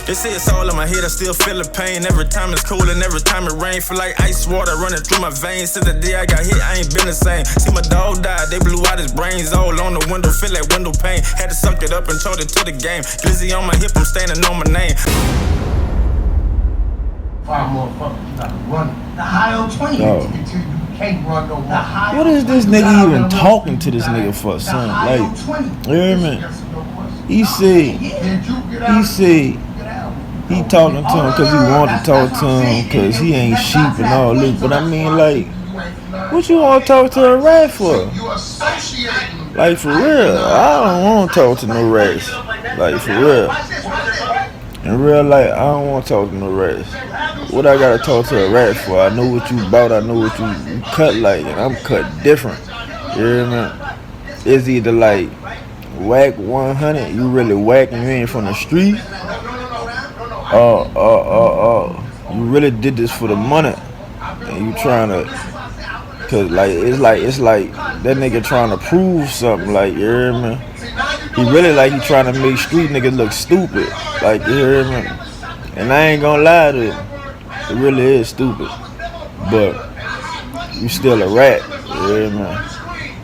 They say it's all in my head, I still feel the pain. Every time it's cold and every time it rain, feel like ice water running through my veins. Since the day I got hit, I ain't been the same. See my dog die, they blew out his brains all on the window, feel like window pane. Had to suck it up and charge it to the game. Glizzy on my hip, I'm standing on my name. Five motherfuckers, you gotta run. The high on 20 until you can't run no more. What is this nigga even talking to this nigga for, son? Like, you hear me? He said he talking to him because he wanted to talk to him because he ain't sheep and all this. But I mean, like, what you want to talk to a rat for? Like, for real, I don't want to talk to no rats. Like, for real. In real life, I don't want to talk to no rats. What I gotta talk to a rat for? I know what you bought, I know what you cut like, and I'm cut different. You hear me? It's either like Wack100, you really whack and you ain't from the street. You really did this for the money, and you trying to, cause like it's like that nigga trying to prove something. Like, you hear me? He really like he trying to make street niggas look stupid. Like, you hear me? And I ain't gonna lie to you, it really is stupid. But you still a rat. You hear me?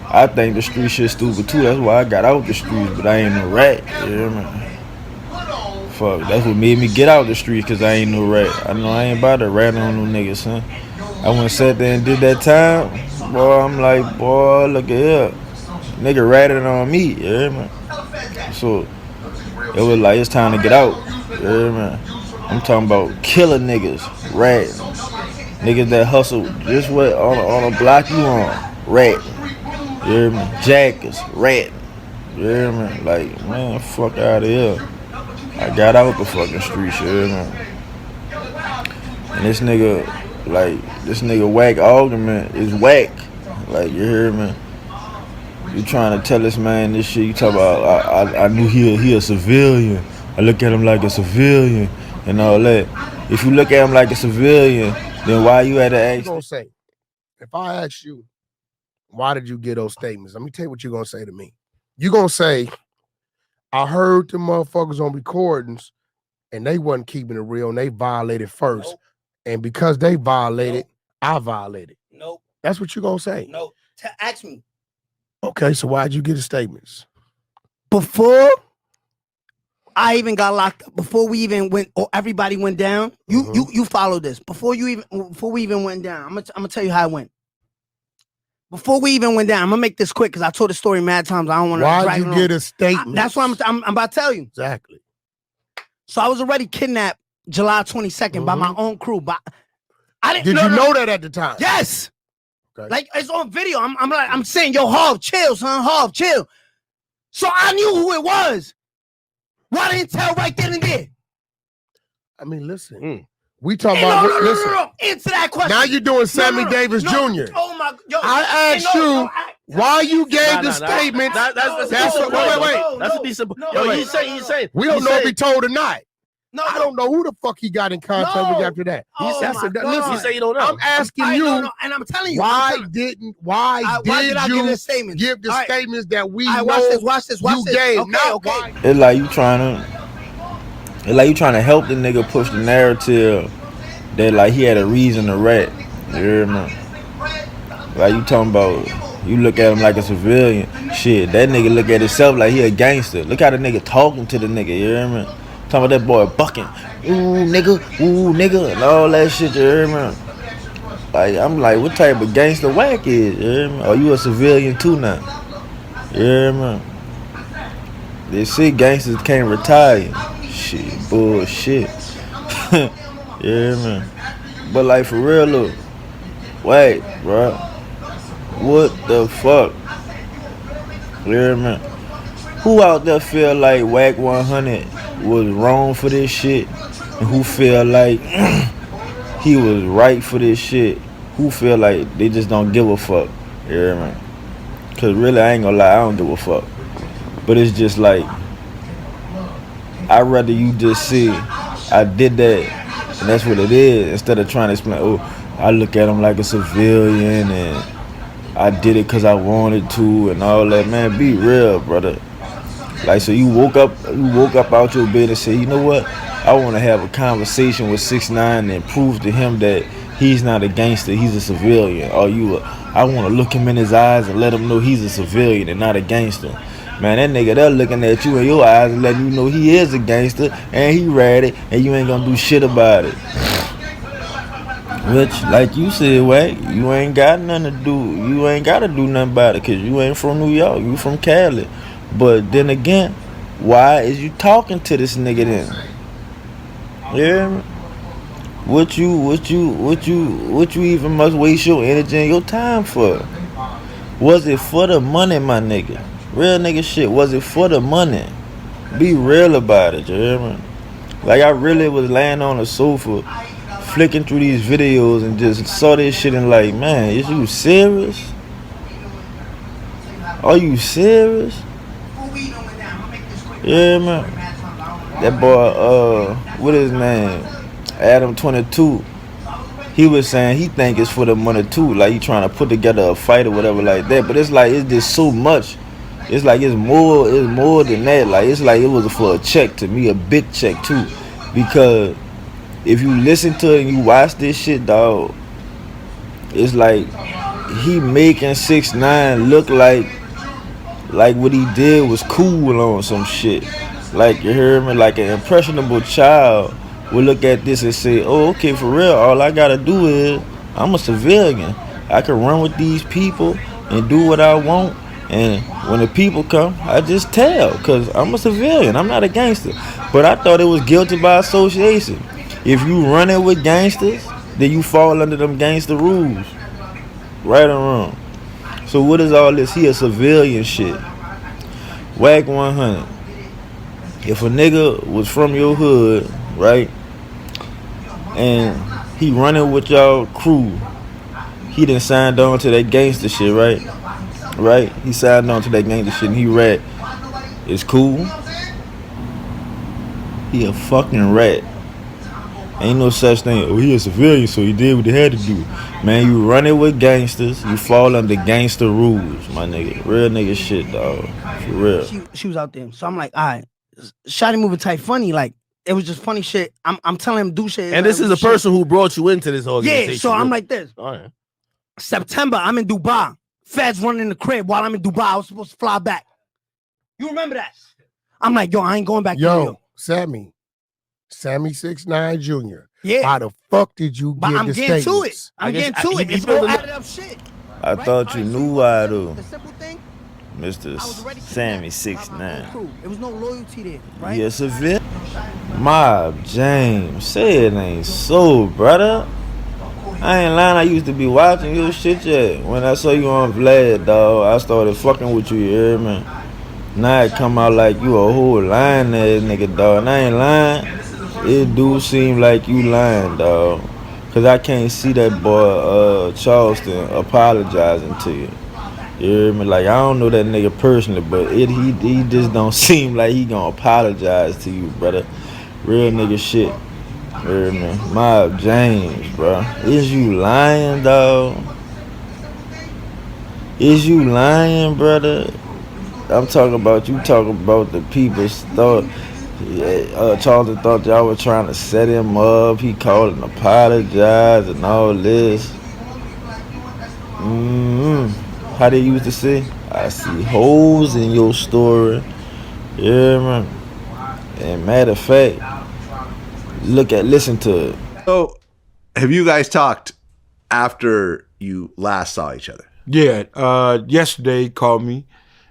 I think the street shit stupid too. That's why I got out the streets, but I ain't no rat. You hear me? Fuck, that's what made me get out the streets, cause I ain't no rat. I know I ain't about to rat on no niggas, son. I went sat there and did that time. Boy, I'm like, boy, look at here. Nigga ratted on me, you hear me? So it was like, it's time to get out. You hear me? I'm talking about killer niggas, ratting. Niggas that hustle just what on a block you on, ratting. You hear me? Jackers, ratting. You hear me? Like, man, fuck out of here. I got out the fucking streets, you hear me? And this nigga whack argument is whack. Like, you hear me? You trying to tell this man this shit, you talk about, I knew he a civilian. I look at him like a civilian and all that. If you look at him like a civilian, then why you had to ask? What you gonna say? If I ask you, why did you get those statements? Let me tell you what you're gonna say to me. You gonna say, I heard the motherfuckers on recordings and they wasn't keeping it real and they violated first. Nope. And because they violated, I violated. Nope. That's what you're gonna say. No. Ask me. Okay, so why'd you get the statements? Before I even got locked up, before we even went, or everybody went down, you followed this. Before we even went down, I'm gonna tell you how it went. Before we even went down, I'm gonna make this quick because I told the story mad times. I don't want to. Why'd you get a statement? That's what I'm about to tell you. Exactly. So I was already kidnapped July 22nd by my own crew. But I didn't. Did you know that at the time? Yes. Okay. Like, it's on video. I'm saying, yo, Harv, chill, son. Harv, chill. So I knew who it was. Why didn't tell right then and there? I mean, listen. We talking about no. Answer that question. Now you're doing Sammy Davis Jr. Oh my God. I asked you why you gave the statements. Wait. That's a decent. Yo, he's saying. We don't know if he told or not. No, I don't know who the fuck he got in contact with after that. Listen, he say you don't know. I'm asking you, and I'm telling you, why did you give the statements? Give the statements that we know watch this. You gave. Okay. It's like you trying to help the nigga push the narrative that like he had a reason to rat. You hear me? Like, you talking about, you look at him like a civilian. Shit, that nigga look at himself like he a gangster. Look how the nigga talking to the nigga, you hear me? Talking about that boy bucking. Ooh, nigga, and all that shit, you hear me? Like, I'm like, what type of gangster Wack is, you hear me? Are you a civilian too now? You hear me? They say gangsters can't retire. Shit, bullshit. You hear me? But like, for real, look. Wait, bro. What the fuck? You hear me? Who out there feel like Wack100 was wrong for this shit? And who feel like he was right for this shit? Who feel like they just don't give a fuck? You hear me? Cause really, I ain't gonna lie, I don't give a fuck. But it's just like, I'd rather you just see I did that, and that's what it is, instead of trying to explain, oh, I look at him like a civilian and I did it because I wanted to and all that. Man, be real, brother. Like, so you woke up out your bed and said, you know what? I want to have a conversation with 6ix9ine and prove to him that he's not a gangster, he's a civilian. Or I want to look him in his eyes and let him know he's a civilian and not a gangster. Man, that nigga there looking at you in your eyes and letting you know he is a gangster and he ratted and you ain't gonna do shit about it. Which, like you said, Wack, you ain't got nothing to do. You ain't got to do nothing about it because you ain't from New York. You from Cali. But then again, why is you talking to this nigga then? Yeah. What you even must waste your energy and your time for? Was it for the money, my nigga? Real nigga shit. Was it for the money? Be real about it, you hear me? Like, I really was laying on the sofa flicking through these videos and just saw this shit and like, man, is you serious? Are you serious? Yeah, man. That boy, what his name? Adam22. He was saying he think it's for the money too. Like, he trying to put together a fight or whatever like that. But it's like, it's just so much. It's like it's more than that. Like, it's like it was for a check to me, a big check too. Because if you listen to it and you watch this shit, dog, it's like he making 6ix9ine look like what he did was cool on some shit. Like, you hear me? Like an impressionable child will look at this and say, oh, okay, for real, all I gotta do is I'm a civilian. I can run with these people and do what I want. And when the people come, I just tell, because I'm a civilian. I'm not a gangster. But I thought it was guilty by association. If you running with gangsters, then you fall under them gangster rules. Right or wrong. So what is all this here civilian shit? Wack100. If a nigga was from your hood, right, and he running with y'all crew, he done signed on to that gangster shit, right? Right? He signed on to that gangster shit and he rat. It's cool. He a fucking rat. Ain't no such thing. Oh, he a civilian, so he did what he had to do. Man, you running with gangsters, you fall under gangster rules, my nigga. Real nigga shit, dog. For real. She was out there. So I'm like, all right, Shotty moving tight funny. Like, it was just funny shit. I'm telling him do shit. And this is the person who brought you into this organization. Yeah, so I'm like this. All right. September, I'm in Dubai. Feds running in the crib while I'm in Dubai. I was supposed to fly back. You remember that? I'm like, yo, I ain't going back to New York. Sammy 6ix9ine Jr. Yeah. How the fuck did you get I'm the getting statements? to it. I'm getting to it. It's all added up shit. I thought you knew why though. The simple thing, Mr. Sammy 6ix9ine. there was no loyalty there, right? Yes, a bit. Mob James, say it ain't so, brother. I ain't lying, I used to be watching your shit yet. When I saw you on Vlad, dog, I started fucking with you, you hear me? Now it come out like you a whole lying ass nigga, dog. And I ain't lying. It do seem like you lying, dog. Cause I can't see that boy Charleston apologizing to you. You hear me? Like, I don't know that nigga personally, but he just don't seem like he gonna apologize to you, brother. Real nigga shit. You hear me? Mob James, bro. Is you lying, dog? Is you lying, brother? I'm talking about you talking about the people's thought. Charleston thought y'all were trying to set him up. He called and apologized and all this. How they used to say? I see holes in your story. Yeah, man. And matter of fact, listen to it. So, have you guys talked after you last saw each other? Yeah. Yesterday he called me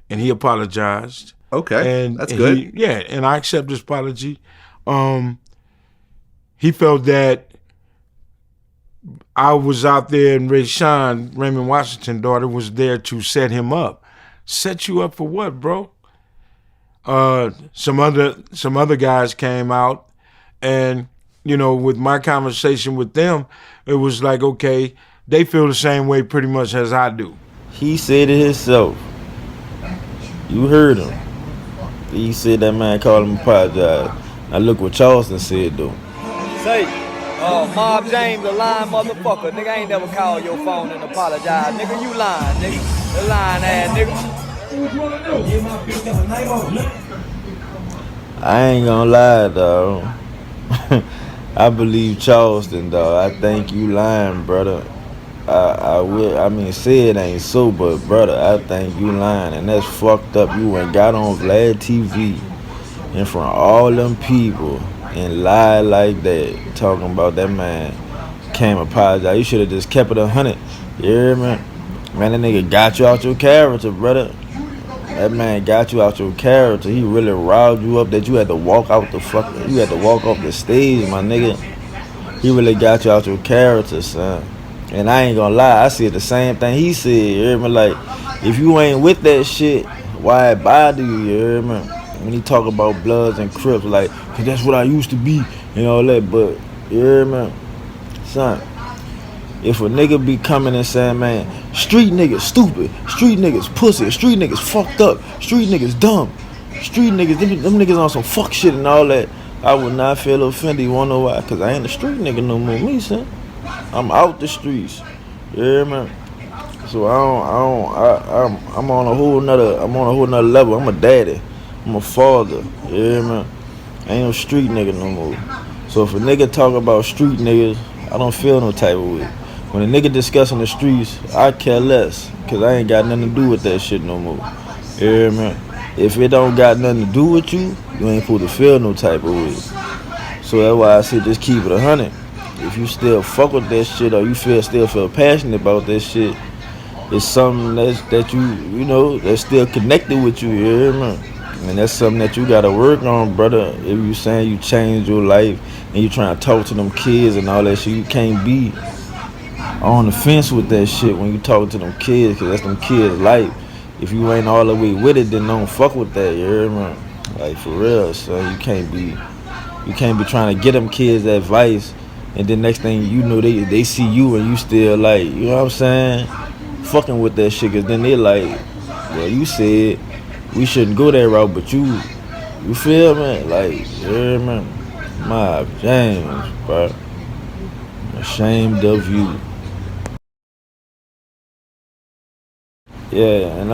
and he apologized. Okay, that's good. And I accept his apology. He felt that I was out there and Raymond Washington's daughter, was there to set him up. Set you up for what, bro? Some other guys came out, and you know, with my conversation with them, it was like, okay, they feel the same way pretty much as I do. He said it himself. You heard him. He said that man called him apologize. Now look what Charleston said though. Say, Mob James a lying motherfucker. Nigga, I ain't never called your phone and apologize. Nigga, you lying, nigga. You lying ass nigga. I ain't gonna lie, dog. I believe Charleston, dog. I think you lying, brother. I mean, say it ain't so, but brother, I think you lying, and that's fucked up. You went got on Vlad TV in front of all them people and lied like that, talking about that man can't apologize. You should have just kept it 100. You hear me? Man, that nigga got you out your character, brother. That man got you out your character. He really riled you up that you had to walk out the you had to walk off the stage, my nigga. He really got you out your character, son. And I ain't gonna lie, I said the same thing he said. You hear me? Like, if you ain't with that shit, why it bother you? You hear me? When he talk about Bloods and Crips, like, cause that's what I used to be and all that. But you hear me, son? If a nigga be coming and saying, man, street niggas stupid, street niggas pussy, street niggas fucked up, street niggas dumb, street niggas, them niggas on some fuck shit and all that, I would not feel offended. You wanna know why? Cause I ain't a street nigga no more, me, son. I'm out the streets. You hear me? So I'm on a whole nother level. I'm a daddy. I'm a father. You hear me? I ain't no street nigga no more. So if a nigga talk about street niggas, I don't feel no type of way. When a nigga discussing the streets, I care less, cause I ain't got nothing to do with that shit no more. You hear me? If it don't got nothing to do with you, you ain't supposed to feel no type of way. So that's why I say just keep it 100. If you still fuck with that shit, or you still feel passionate about that shit, it's something that you know that's still connected with you. You hear me? And that's something that you gotta work on, brother. If you saying you changed your life and you trying to talk to them kids and all that shit, you can't be on the fence with that shit when you talk to them kids, cause that's them kids' life. If you ain't all the way with it, then don't fuck with that. You hear me? Like, for real, son. You can't be trying to get them kids advice, and then next thing you know, they see you and you still like, you know what I'm saying, fucking with that shit. Cause then they like, well, you said we shouldn't go that route, but you feel me? Like, you hear me? My James, bro. I'm ashamed of you. Yeah, and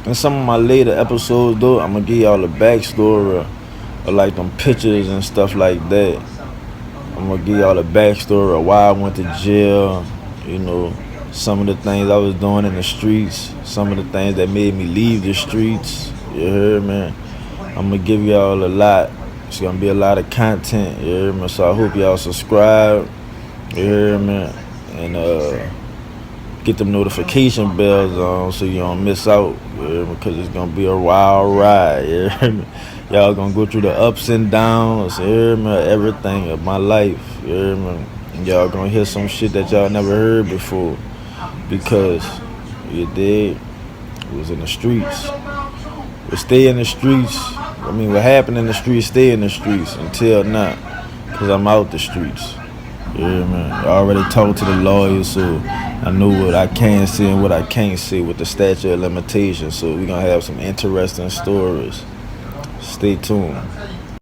in some of my later episodes though, I'm gonna give y'all a backstory of like them pictures and stuff like that. I'm gonna give y'all a backstory of why I went to jail, you know, some of the things I was doing in the streets, some of the things that made me leave the streets. You hear me? I'm gonna give y'all a lot. It's gonna be a lot of content, you hear me? So I hope y'all subscribe, you hear me? And get them notification bells on so you don't miss out, you hear me? Because it's gonna be a wild ride, you hear me? Y'all gonna go through the ups and downs, you hear me? Everything of my life, you hear me? And y'all gonna hear some shit that y'all never heard before, because you did was in the streets. But stay in the streets. I mean, what happened in the streets, stay in the streets until now, because I'm out the streets. You hear me? I already talked to the lawyers, so I know what I can say and what I can't say with the statute of limitations. So we're gonna have some interesting stories. Stay tuned.